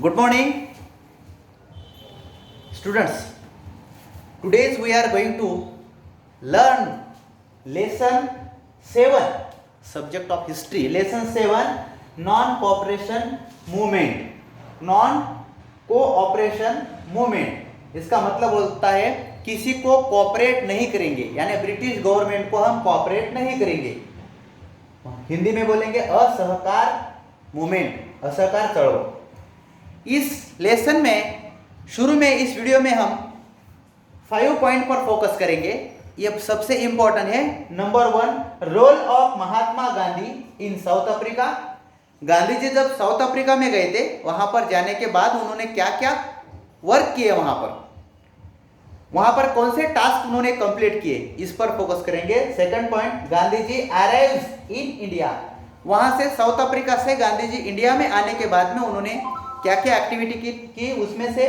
Good morning, students. Today we are going to learn lesson 7, subject of history. Lesson 7, non-cooperation movement. non-cooperation movement इसका मतलब होता है किसी को कोऑपरेट नहीं करेंगे, यानी ब्रिटिश गवर्नमेंट को हम कोऑपरेट नहीं करेंगे। हिंदी में बोलेंगे असहकार मूवमेंट, असहकार चळवळ। इस लेसन में शुरू में इस वीडियो में हम 5 पॉइंट पर फोकस करेंगे। ये सबसे इंपॉर्टेंट है। Number 1, role of Mahatma Gandhi in South Africa. Gandhi ji जब साउथ अफ्रीका में गए थे, वहां पर जाने के बाद उन्होंने क्या क्या वर्क किए, वहां पर कौन से टास्क उन्होंने कंप्लीट किए, इस पर फोकस करेंगे। Second point, Gandhi ji arrives in India. वहां से साउथ अफ्रीका से गांधी जी इंडिया में आने के बाद में उन्होंने क्या क्या एक्टिविटी की उसमें से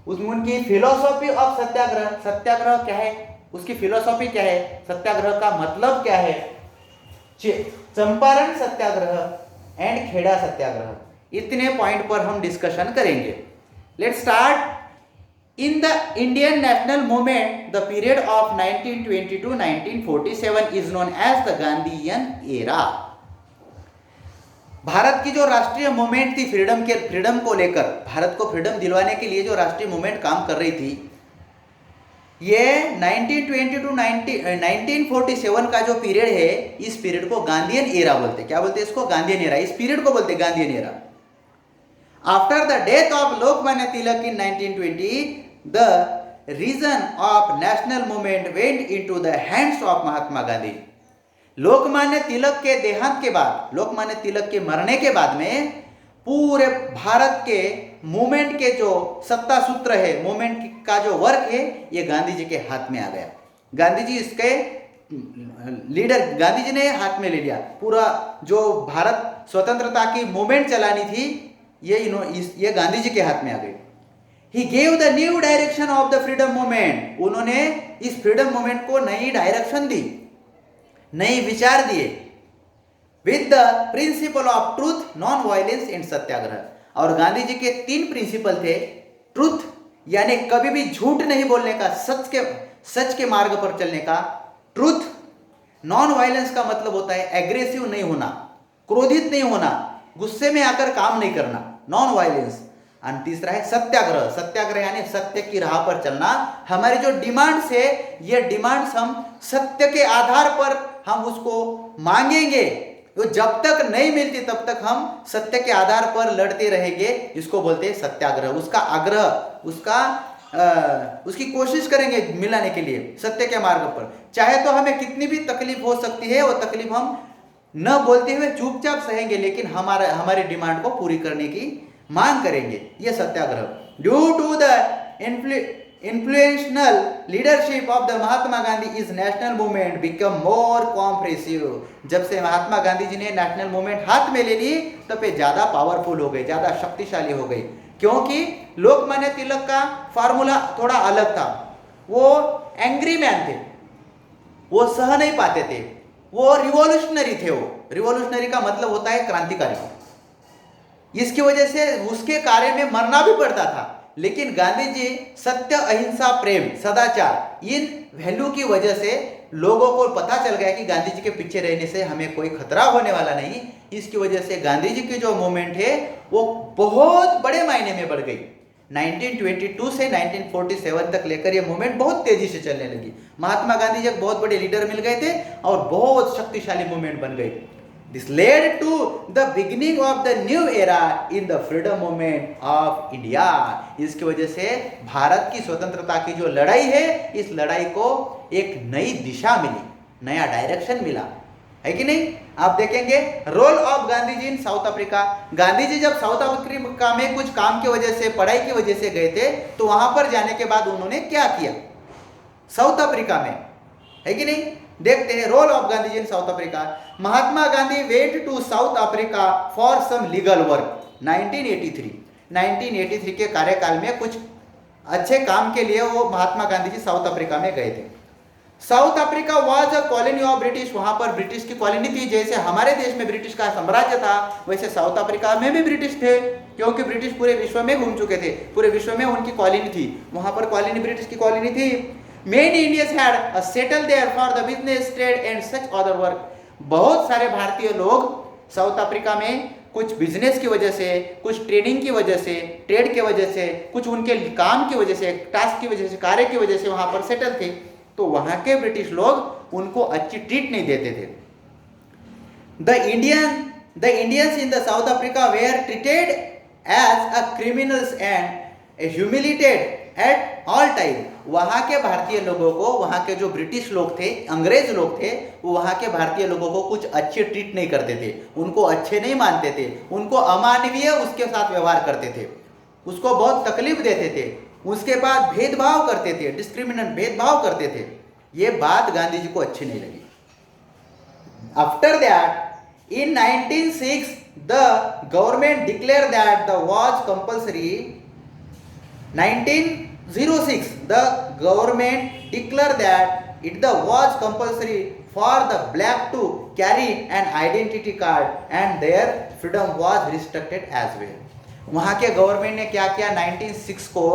उनकी फिलोसॉफी ऑफ सत्याग्रह। सत्याग्रह क्या है, उसकी फिलोसॉफी क्या है, सत्याग्रह का मतलब क्या है, चंपारण सत्याग्रह एंड खेड़ा सत्याग्रह, इतने पॉइंट पर हम डिस्कशन करेंगे। Let's start. In the Indian national movement the period of 1920 to 1947 is known as the Gandhian era. Bharat की जो राष्ट्रीय मूवमेंट थी फ्रीडम को लेकर, भारत को फ्रीडम दिलवाने के लिए जो राष्ट्रीय मूवमेंट काम कर रही थी, ये 1920 to 1947 का जो पीरियड है, इस पीरियड को गांधीयन एरा बोलते। क्या बोलते हैं इसको? Gandhian era. इस पीरियड को बोलते Gandhian era. After the death of Lokmanya Tilak in 1920, the reason of national movement went into the hands of Mahatma Gandhi. Lokmanya Tilak के देहांत के बाद, लोकमान्य तिलक के मरने के बाद में पूरे भारत के मूवमेंट के जो सत्ता सूत्र है, मूवमेंट का जो वर्क है, ये गांधी जी के हाथ में आ गया। गांधी जी इसके लीडर, गांधी जी ने हाथ में ले लिया। पूरा जो भारत स्वतंत्रता की मूवमेंट चलानी थी, ये गांधी जी के हाथ में आ गई। He gave the new direction of the freedom movement. उन्होंने इस फ्रीडम मूवमेंट को नई डायरेक्शन दी, नए विचार दिए। With the principle of truth, non violence and satyagraha. और गांधी जी के 3 प्रिंसिपल थे। ट्रूथ यानी कभी भी झूठ नहीं बोलने का, सच के मार्ग पर चलने का, ट्रूथ। नॉन वायलेंस का मतलब होता है एग्रेसिव नहीं होना, क्रोधित नहीं होना, गुस्से में आकर काम नहीं करना, नॉन वायलेंस। और तीसरा है सत्याग्रह। सत्याग्रह यानी सत्य की राह पर चलना। हमारी जो डिमांड्स है, ये डिमांड्स हम सत्य के आधार पर हम उसको मांगेंगे। तो जब तक नहीं मिलती तब तक हम सत्य के आधार पर लड़ते रहेंगे। इसको बोलते हैं सत्याग्रह। उसका आग्रह, उसकी कोशिश करेंगे मिलाने के लिए सत्य के मार्ग पर। चाहे तो हमें कितनी भी तकलीफ हो सकती है, वो तकलीफ हम न बोलते हुए चुपचाप सहेंगे, लेकिन हमारी डिमांड को पूरी करने की मांग करेंगे। यह satyagraha. Due to the influential leadership of the Mahatma Gandhi is national movement become more comprehensive. जब से महात्मा गांधी जी ने नेशनल मूवमेंट हाथ में ले ली, तब ये ज्यादा पावरफुल हो गई, ज्यादा शक्तिशाली हो गई। क्योंकि लोकमान्य तिलक का फार्मूला थोड़ा अलग था। वो एंग्री मैन थे, वो सह नहीं पाते थे, वो रिवॉल्यूशनरी थे। वो रिवॉल्यूशनरी का मतलब होता है क्रांतिकारी। इसकी वजह से उसके कार्य में मरना भी पड़ता था। लेकिन गांधी जी सत्य, अहिंसा, प्रेम, सदाचार, इन वैल्यू की वजह से लोगों को पता चल गया कि गांधी जी के पीछे रहने से हमें कोई खतरा होने वाला नहीं। इसकी वजह से गांधी जी की जो मूवमेंट है वो बहुत बड़े मायने में बढ़ गई। 1922 से 1947 तक लेकर ये मूवमेंट बहुत तेजी से चलने लगी। महात्मा गांधी जी एक बहुत बड़े लीडर मिल गए थे और बहुत शक्तिशाली मूवमेंट बन गई। This led to the beginning of the new era in the freedom movement of India. इसकी वजह से भारत की स्वतंत्रता की जो लड़ाई है, इस लड़ाई को एक नई दिशा मिली, नया डायरेक्शन मिला, है कि नहीं? आप देखेंगे role of Gandhi ji in South Africa. Gandhi ji जब साउथ अफ्रीका में कुछ काम की वजह से, पढ़ाई की वजह से गए थे, तो वहां पर जाने के बाद उन्होंने क्या किया साउथ अफ्रीका में, है कि नहीं? देखते हैं role of Gandhi ji in South Africa. Mahatma Gandhi went to South Africa for some legal work 1983 के कार्यकाल में कुछ अच्छे काम के लिए वो महात्मा गांधी जी साउथ अफ्रीका में गए थे। South Africa was a colony of British. वहां पर ब्रिटिश की कॉलोनी थी। जैसे हमारे देश में ब्रिटिश का साम्राज्य था, वैसे साउथ अफ्रीका में भी ब्रिटिश थे। क्योंकि ब्रिटिश पूरे विश्व में घूम चुके थे, पूरे विश्व में उनकी कॉलोनी थी, वहां पर कॉलोनी ब्रिटिश की कॉलोनी थी। Many Indians had settle there for the business, trade and such other work. बहुत सारे भारतीय लोग साउथ अफ्रीका में कुछ बिजनेस की वजह से, कुछ ट्रेनिंग की वजह से, ट्रेड की वजह से, कुछ उनके काम की वजह से, टास्क की वजह से, कार्य की वजह से वहां पर सेटल थे। तो वहां के ब्रिटिश लोग उनको अच्छी ट्रीट नहीं देते थे। The Indians in the South Africa were treated as a criminals and humiliated at all time. वहां के भारतीय लोगों को, वहां के जो ब्रिटिश लोग थे, अंग्रेज लोग थे, वो वहां के भारतीय लोगों को कुछ अच्छे ट्रीट नहीं करते थे, उनको अच्छे नहीं मानते थे, उनको अमानवीय उसके साथ व्यवहार करते थे, उसको बहुत तकलीफ देते थे, उसके बाद भेदभाव करते थे, डिस्क्रिमिनेट भेदभाव करते थे। ये बात गांधी जी को अच्छी नहीं लगी। After that in 1906 the government declared that the was compulsory 1906 the government declared that it the was compulsory for the black to carry an identity card and their freedom was restricted as well। वहां के government ने क्या किया, 1906 को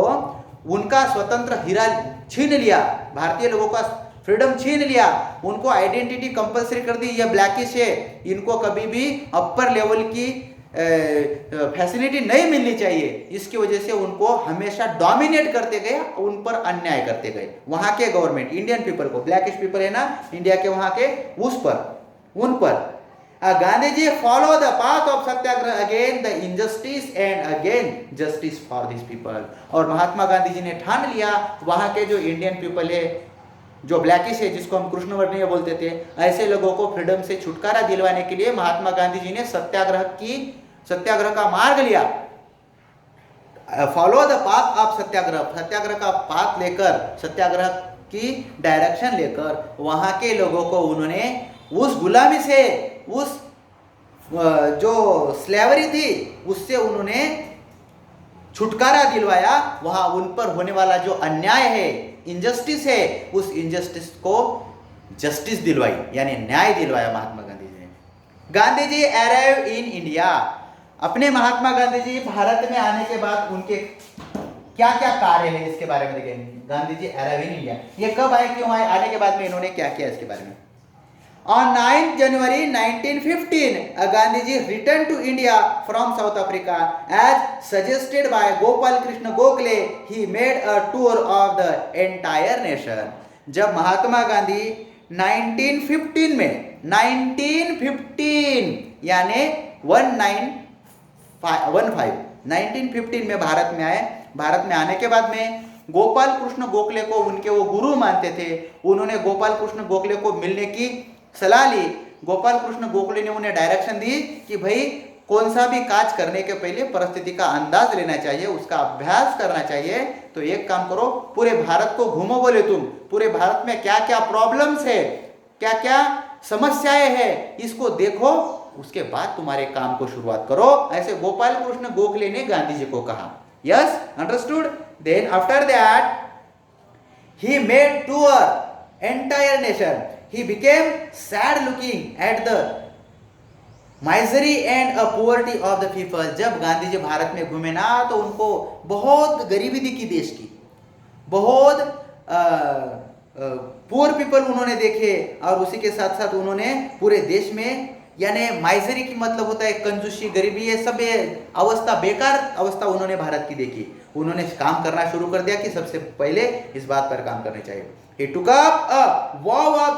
उनका स्वतंत्र हीरा छीन लिया, भारतीय लोगों का फ्रीडम छीन लिया, उनको आइडेंटिटी कंपलसरी कर दी। ये ब्लैकिश है, इनको कभी भी अपर लेवल की फैसिलिटी नहीं मिलनी चाहिए। इसकी वजह से उनको हमेशा डोमिनेट करते गए, उन पर अन्याय करते गए। वहां के गवर्नमेंट इंडियन पीपल को, ब्लैकिश पीपल है ना इंडिया के, वहां के उस पर, उन पर Gandhi ji follow the path of satyagraha against the injustice and against justice for this people. और महात्मा गांधी जी ने ठान लिया वहां के जो इंडियन पीपल है, जो ब्लैकिश है, जिसको हम कृष्णवर्णीय बोलते थे, ऐसे लोगों को फ्रीडम से छुटकारा दिलवाने के लिए महात्मा गांधी जी ने सत्याग्रह का मार्ग लिया। फॉलो द पाथ ऑफ सत्याग्रह, सत्याग्रह का पाथ लेकर, सत्याग्रह की डायरेक्शन लेकर वहां के लोगों को उन्होंने उस गुलामी से, उस जो स्लेवरी थी, उससे उन्होंने छुटकारा दिलवाया। वहां उन पर होने वाला जो अन्याय है, इनजस्टिस है, उस इनजस्टिस को जस्टिस दिलवाई, यानी न्याय दिलवाया महात्मा गांधी जी ने। Gandhi ji arrive in India. अपने महात्मा गांधी जी भारत में आने के बाद उनके क्या क्या कार्य है, इसके बारे में देखेंगे। Gandhi ji arrive in India, ये कब आए, क्यों आए, आने के बाद में इन्होंने क्या किया, इसके बारे में। On 9 January 1915, Gandhiji returned to India from South Africa as suggested by Gopal Krishna Gokhale. He made a tour of the entire nation. जब महात्मा गांधी 1915 में, 1915 यानी 1915 में भारत में आए। भारत में आने के बाद में गोपाल कृष्ण गोखले को उनके वो गुरु मानते थे, उन्होंने गोपाल कृष्ण गोखले को मिलने की सलाह ली। गोपाल कृष्ण गोखले ने उन्हें डायरेक्शन दी कि भाई कौन सा भी काज करने के पहले परिस्थिति का अंदाज लेना चाहिए, उसका अभ्यास करना चाहिए। तो एक काम करो, पूरे भारत को घूमो, बोले तुम पूरे भारत में क्या क्या प्रॉब्लम्स है, क्या क्या समस्याएं हैं, इसको देखो, उसके बाद तुम्हारे काम को शुरुआत करो। ऐसे गोपाल कृष्ण गोखले ने गांधी जी को कहा। Yes, understood. Then after that he made tour entire nation. He became sad looking at the misery and poverty of the people। जब गांधी जी भारत में घूमे ना, तो उनको बहुत गरीबी दिखी देश की, बहुत पुअर पीपल उन्होंने देखे, और उसी के साथ साथ उन्होंने पूरे देश में, यानी माइजरी की मतलब होता है कंजूसी, गरीबी, ये सब अवस्था, बेकार अवस्था उन्होंने भारत की देखी। उन्होंने काम करना शुरू कर दिया कि सबसे पहले इस बात पर काम करना चाहिए। He took up a vow of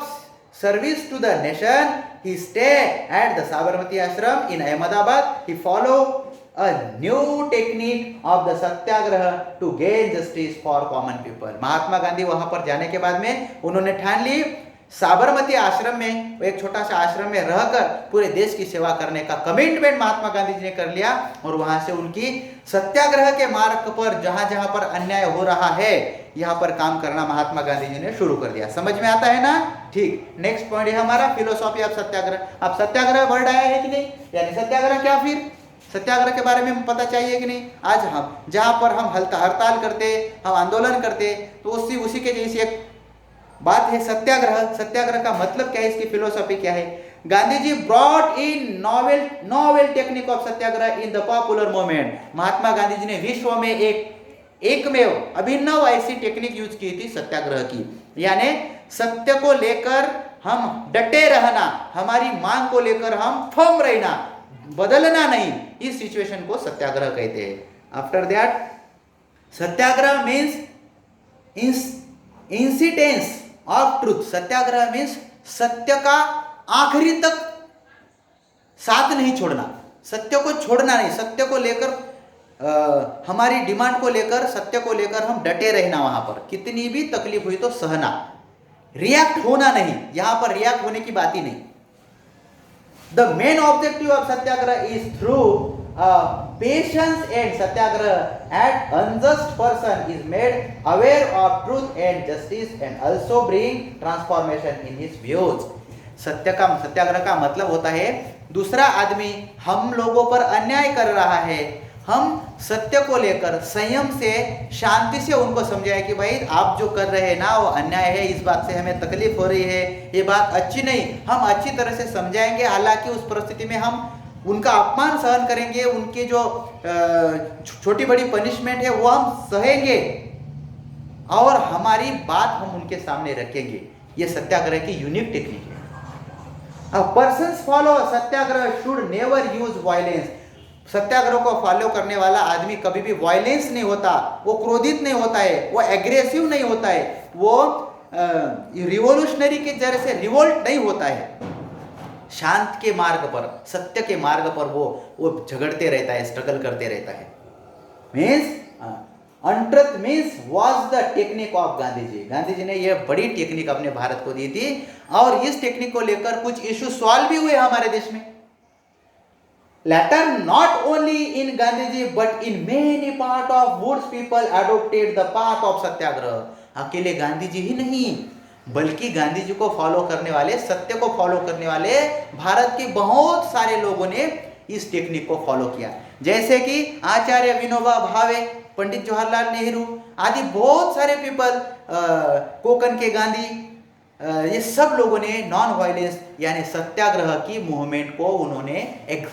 service to the nation. He stayed at the Sabarmati Ashram in Ahmedabad. He followed a new technique of the satyagraha to gain justice for common people। महात्मा गांधी वहां पर जाने के बाद में उन्होंने ठान ली साबरमती आश्रम में, एक छोटा सा आश्रम में रहकर पूरे देश की सेवा करने का कमिटमेंट महात्मा गांधी जी ने कर लिया। और वहां से उनकी सत्याग्रह के मार्ग पर जहां जहां पर अन्याय हो रहा है, यहाँ पर काम करना महात्मा गांधी जी ने शुरू कर दिया। समझ में आता है ना? ठीक। नेक्स्ट पॉइंट है हमारा फिलोसॉफी ऑफ सत्याग्रह। अब सत्याग्रह वर्ड आया है कि नहीं, यानी सत्याग्रह क्या, फिर सत्याग्रह के बारे में पता चाहिए कि नहीं। आज हम जहां पर हम हड़ताल करते, हम आंदोलन करते, तो उसी के जैसी एक बात है सत्याग्रह। सत्याग्रह का मतलब क्या है, इसकी फिलोसॉफी क्या है। Gandhi ji brought in novel technique of satyagraha in the popular movement. Mahatma Gandhi ji ने विश्व में एकमेव अभिनव ऐसी टेक्निक यूज की थी सत्याग्रह की, यानी सत्य को लेकर हम डटे रहना, हमारी मांग को लेकर हम फर्म रहना, बदलना नहीं, इस सिचुएशन को सत्याग्रह कहते हैं। After that Satyagraha means incidence of truth. Satyagraha means सत्य का आखिरी तक साथ नहीं छोड़ना, सत्य को छोड़ना नहीं, सत्य को लेकर हमारी डिमांड को लेकर, सत्य को लेकर हम डटे रहना, वहां पर कितनी भी तकलीफ हुई तो सहना, रिएक्ट होना नहीं, यहां पर रिएक्ट होने की बात ही नहीं। The main objective of satyagraha is through patience and satyagraha at unjust person is made aware of truth and justice and also bring transformation in his views. Satyagraha का मतलब होता है दूसरा आदमी हम लोगों पर अन्याय कर रहा है, हम सत्य को लेकर संयम से, शांति से उनको समझाए कि भाई आप जो कर रहे हैं ना वो अन्याय है, इस बात से हमें तकलीफ हो रही है, ये बात अच्छी नहीं, हम अच्छी तरह से समझाएंगे। हालांकि उस परिस्थिति में हम उनका अपमान सहन करेंगे, उनकी जो छोटी बड़ी पनिशमेंट है वो हम सहेंगे और हमारी बात हम उनके सामने रखेंगे। ये सत्याग्रह की यूनिक टेक्निक है। A person's follow Satyagraha should never use violence। सत्याग्रह को फॉलो करने वाला आदमी कभी भी वायलेंस नहीं होता, वो क्रोधित नहीं होता है, वो एग्रेसिव नहीं होता है, वो रिवोल्यूशनरी के जरिए से रिवोल्ट नहीं होता है। शांत के मार्ग पर, सत्य के मार्ग पर वो झगड़ते रहता है, स्ट्रगल करते रहता है। Means untruth means was the technique of Gandhi ji. Gandhi ji ने यह बड़ी टेक्निक अपने भारत को दी थी और इस टेक्निक को लेकर कुछ इश्यू सॉल्व भी हुए हमारे देश में। Later, not only in Gandhiji but in many part of woods people adopted the path of सत्याग्रह। अकेले गांधी जी ही नहीं बल्कि गांधी जी को फॉलो करने वाले, सत्य को फॉलो करने वाले भारत के बहुत सारे लोगों ने इस टेक्निक को फॉलो किया, जैसे कि आचार्य विनोबा भावे, पंडित जवाहरलाल नेहरू आदि बहुत सारे पीपल, कोकन के गांधी, ये सब लोगों ने नॉन वायलेंस यानी सत्याग्रह की मूवमेंट को उन्होंने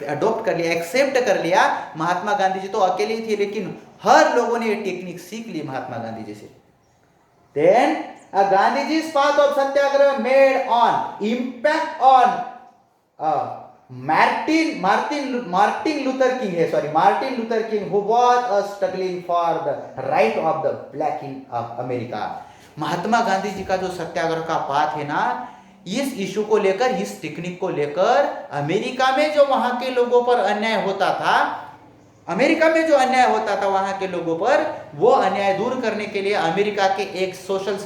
अडॉप्ट कर लिया, एक्सेप्ट कर लिया। महात्मा गांधी जी तो अकेले ही थे लेकिन हर लोगों ने ये टेक्निक सीख ली महात्मा गांधी जी से। Then Gandhiji's path of satyagraha made on impact on Martin Luther King who was struggling for the right of the black in America. Mahatma Gandhi ji का जो सत्याग्रह का पाथ है ना, इस इशू को लेकर, इस टेक्निक को लेकर अमेरिका में जो वहां के लोगों पर अन्याय होता था, अमेरिका में जो अन्याय होता था वहां के लोगों पर, वो अन्याय दूर करने के लिए अमेरिका के एक सोशल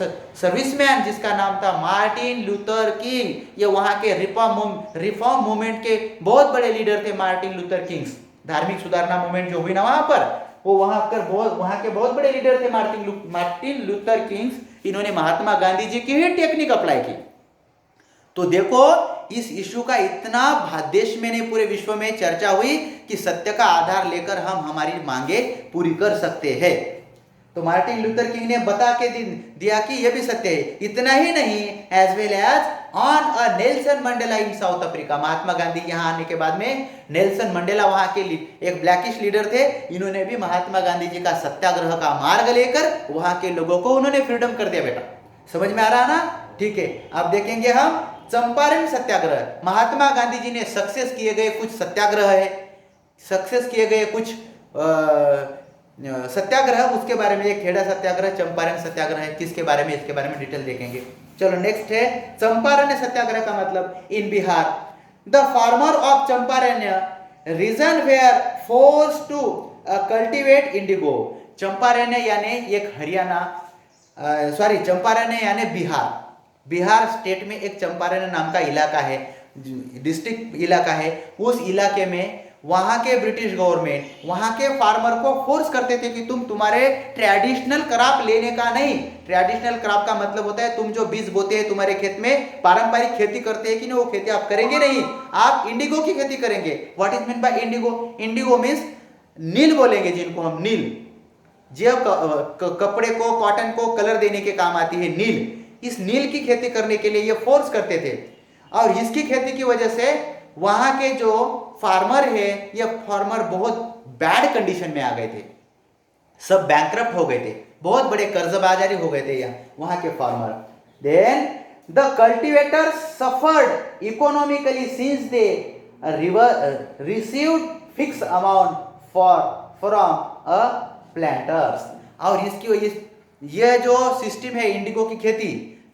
सर्विसमैन जिसका नाम था मार्टिन लूथर किंग, ये वहां के रिफॉर्म मूवमेंट के बहुत बड़े लीडर थे मार्टिन लूथर किंग्स। धार्मिक सुधारना मूवमेंट जो हुई ना वहां पर, वो वहां के बहुत बड़े लीडर थे मार्टिन लूथर किंग्स। इन्होंने महात्मा गांधी जी की ही टेक्निक अप्लाई की। तो देखो इस इशू का इतना देश में नहीं पूरे विश्व में चर्चा हुई कि सत्य का आधार लेकर हम हमारी मांगे पूरी कर सकते हैं। तो मार्टिन लूथर किंग ने बता के दिया कि यह भी सत्य है। इतना ही नहीं, as well as on a Nelson Mandela in South Africa. Mahatma Gandhi यहाँ आने के बाद में नेल्सन मंडेला वहां के एक ब्लैकिश लीडर थे, इन्होंने भी महात्मा गांधी जी का सत्याग्रह का मार्ग लेकर वहां के लोगों को उन्होंने फ्रीडम कर दिया। बेटा समझ में आ रहा ना? ठीक है, अब देखेंगे हम चंपारण सत्याग्रह। महात्मा गांधी जी ने सक्सेस किए गए कुछ सत्याग्रह है, सक्सेस किए गए कुछ सत्याग्रह, उसके बारे में एक खेड़ा सत्याग्रह, चंपारण सत्याग्रह है, किसके बारे में, इसके बारे में डिटेल देखेंगे। चलो नेक्स्ट है चंपारण सत्याग्रह का मतलब in Bihar. The farmer of Champaran region were force to cultivate indigo. Champaran यानी एक हरियाणा, चंपारण्य यानी बिहार स्टेट में एक चंपारण नाम का इलाका है, डिस्ट्रिक्ट इलाका है। उस इलाके में वहां के ब्रिटिश गवर्नमेंट वहां के फार्मर को फोर्स करते थे कि तुम तुम्हारे ट्रेडिशनल क्रॉप लेने का नहीं। ट्रेडिशनल क्रॉप का मतलब होता है तुम जो बीज बोते हैं तुम्हारे खेत में, पारंपरिक खेती करते हैं कि नहीं, वो खेती आप करेंगे नहीं, आप इंडिगो की खेती करेंगे। What is mean by indigo? Indigo means नील बोलेंगे जिनको हम, नील जो कपड़े को, कॉटन को कलर देने के काम आती है, नील। इस नील की खेती करने के लिए ये फोर्स करते थे। और इसकी खेती की वजह से वहां के जो फार्मर है, ये फार्मर बहुत बैड कंडीशन में आ गए थे, सब बैंकरप्ट हो गए थे, बहुत बड़े कर्जबाजारी हो गए थे वहां के farmer. Then the cultivator suffered economically since they received fix amount from a planters. और इसकी वजह ये जो सिस्टम है इंडिगो की खेती,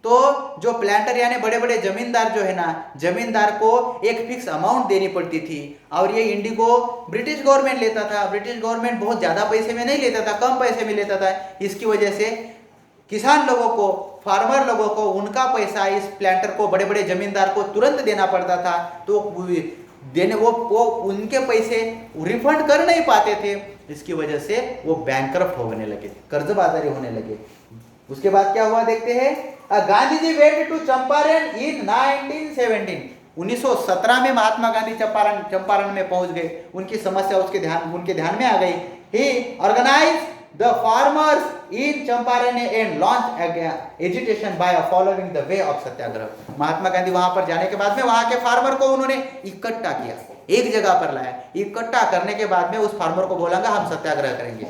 तो जो प्लांटर यानी बड़े बड़े जमींदार जो है ना, जमींदार को एक फिक्स अमाउंट देनी पड़ती थी और ये इंडिगो ब्रिटिश गवर्नमेंट लेता था। ब्रिटिश गवर्नमेंट बहुत ज़्यादा पैसे में नहीं लेता था, कम पैसे में लेता था। इसकी वजह से किसान लोगों को, फार्मर लोगों को उनका पैसा इस प्लांटर को, बड़े बड़े जमींदार को तुरंत देना पड़ता था। तो देने वो उनके पैसे रिफंड कर नहीं पाते थे। इसकी वजह से वो बैंकरप्ट होने लगे, कर्जबाजारी होने लगे। उसके बाद क्या हुआ देखते हैं। गांधी जी वेंट टू चंपारण इन 1917। 1917 में महात्मा गांधी चंपारण में पहुंच गए। उनकी समस्या उनके ध्यान में आ गई। He organize the farmers in Champaran and launch agitation by following the way of satyagraha. Mahatma Gandhi वहां पर जाने के बाद में वहां के फार्मर को उन्होंने इकट्ठा किया, एक जगह पर लाया। इकट्ठा करने के बाद में उस फार्मर को बोलांगा हम सत्याग्रह करेंगे,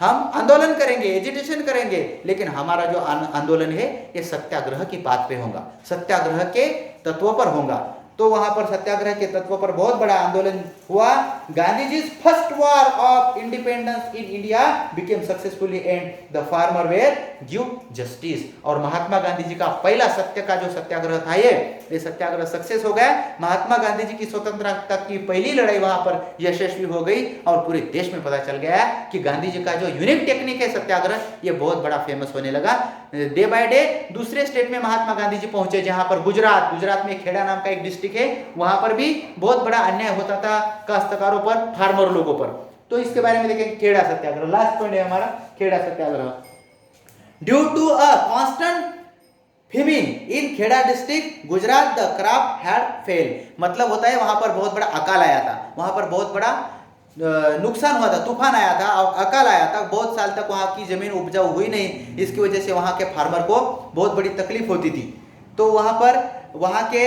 हम आंदोलन करेंगे, एजिटेशन करेंगे, लेकिन हमारा जो आंदोलन है ये सत्याग्रह की बात पे होगा, सत्याग्रह के तत्वों पर होगा। तो वहां पर सत्याग्रह के तत्वों पर बहुत बड़ा आंदोलन हुआ। Gandhi ji first war of independence in India became successfully and the farmer were give justice. और महात्मा गांधी जी का पहला सत्य का जो सत्याग्रह था ये सत्याग्रह सक्सेस हो गया। महात्मा गांधी जी की स्वतंत्रता की पहली लड़ाई वहां पर यशस्वी हो गई और पूरे देश में पता चल गया कि गांधी जी का जो यूनिक टेक्निक है सत्याग्रह, ये बहुत बड़ा फेमस होने लगा। डे बाय डे दूसरे स्टेट में महात्मा गांधी जी पहुंचे, जहां पर गुजरात में खेड़ा नाम का एक डिस्ट्रिक्ट है, वहां पर भी बहुत बड़ा अन्याय होता था काश्तकारों पर, फार्मर लोगों पर। तो इसके बारे में देखें, खेड़ा सत्याग्रह लास्ट पॉइंट है हमारा, Kheda satyagraha. Due to a constant famine in Kheda district Gujarat the crop had fail. मतलब होता है वहां पर बहुत बड़ा अकाल आया था, वहां पर बहुत बड़ा नुकसान हुआ था, तूफान आया था, अकाल आया था। बहुत साल तक वहां की जमीन उपजाऊ हुई नहीं। इसकी वजह से वहां के फार्मर को बहुत बड़ी तकलीफ होती थी। तो वहां के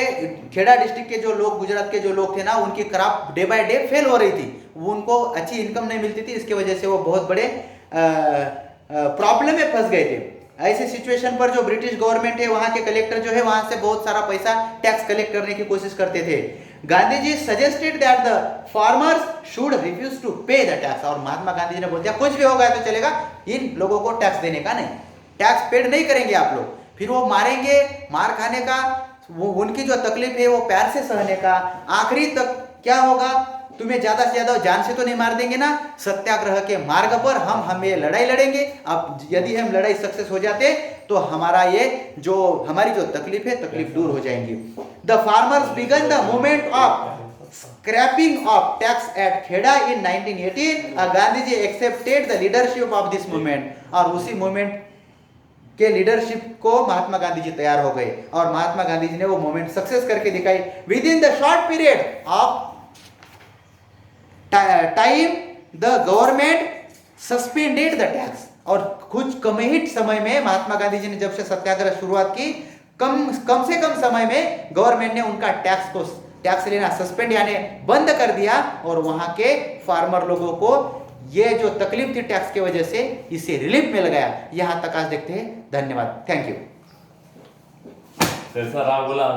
खेड़ा डिस्ट्रिक्ट के जो लोग, गुजरात के जो लोग थे ना, उनकी crop day by day fail हो रही थी, उनको अच्छी इनकम नहीं मिलती थी। इसकी वजह से वो बहुत बड़े प्रॉब्लम में फंस गए थे। ऐसे सिचुएशन पर जो ब्रिटिश गवर्नमेंट है, वहां के कलेक्टर जो है, वहां से बहुत सारा पैसा टैक्स कलेक्ट करने की कोशिश करते थे। Gandhi ji suggested that the farmers should refuse to pay the tax. और महात्मा गांधी जी ने बोल दिया कुछ भी होगा तो चलेगा, इन लोगों को टैक्स देने का नहीं, टैक्स पेड नहीं करेंगे आप लोग। फिर वो मारेंगे, मार खाने का, वो उनकी जो तकलीफ है वो प्यार से सहने का। आखिरी तक क्या होगा, तुम्हें ज्यादा से ज्यादा जान से तो नहीं मार देंगे ना, सत्याग्रह के मार्ग पर हम ये लड़ाई लड़ेंगे। अब यदि हम लड़ाई सक्सेस हो जाते तो हमारी जो तकलीफ है, तकलीफ दूर हो जाएंगी। The farmers began the movement of scrapping of tax at Kheda in 1918। Gandhi ji accepted the leadership of this movement. और उसी मूवमेंट के लीडरशिप को महात्मा गांधी जी तैयार हो गए और महात्मा गांधी जी ने वो मूवमेंट सक्सेस करके दिखाई। With in the short period of time the government suspended the tax. और कुछ कम ही समय में महात्मा गांधी जी ने जब से सत्याग्रह शुरुआत की, कम से कम समय में गवर्नमेंट ने उनका टैक्स लेना सस्पेंड यानी बंद कर दिया। और वहां के फार्मर लोगों को ये जो तकलीफ थी टैक्स की वजह से, इसे रिलीफ में लगाया। यहां तक आज देखते हैं। धन्यवाद, थैंक यू। सर बोला